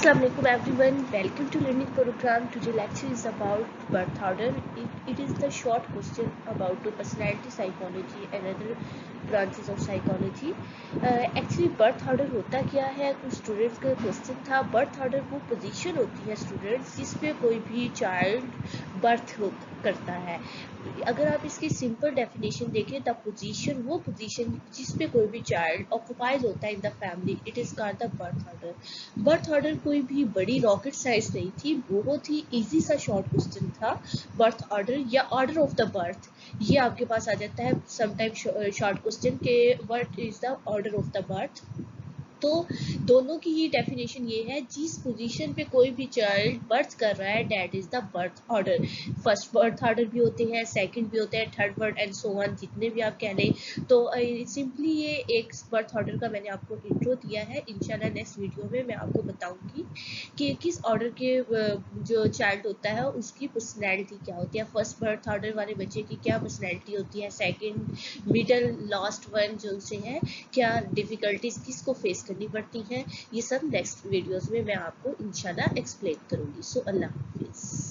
Assalamualaikum everyone, welcome to learning program. Today lecture is about birth order. It is the short question about the personality psychology and other branches of psychology. Actually birth order होता क्या है, कुछ students का question था. Birth order वो position होती है students जिस पे कोई भी चाइल्ड बर्थ करता है. अगर आप इसकी सिंपल डेफिनेशन देखें, द पोजीशन वो पोजीशन जिस पे कोई भी चाइल्ड ऑक्युपाइज होता है in the family, it is called the birth order. Birth order कोई भी बड़ी रॉकेट साइंस नहीं थी, बहुत ही इजी सा शॉर्ट क्वेश्चन था. बर्थ ऑर्डर या ऑर्डर ऑफ द बर्थ, ये आपके पास आ जाता है समटाइम शॉर्ट क्वेश्चन के. What is the order of the birth. तो दोनों की ही डेफिनेशन ये है, जिस पोजीशन पे कोई भी चाइल्ड बर्थ कर रहा है that is the birth order. First birth order भी होते हैं, सेकंड भी होते हैं, third birth and so on, जितने भी आप कह लें. तो सिंपली ये एक बर्थ ऑर्डर का मैंने आपको इंट्रो दिया है. इंशाल्लाह नेक्स्ट वीडियो में मैं आपको बताऊंगी कि किस ऑर्डर के जो चाइल्ड होता है उसकी पर्सनैलिटी क्या होती है. फर्स्ट बर्थ ऑर्डर वाले बच्चे की क्या पर्सनैलिटी होती है, सेकेंड, मिडल, लास्ट वन जो से है, क्या डिफिकल्टीज किसको फेस करनी पड़ती हैं. ये सब नेक्स्ट वीडियोस में मैं आपको इंशाल्लाह एक्सप्लेन करूंगी. सो अल्लाह हाफिज.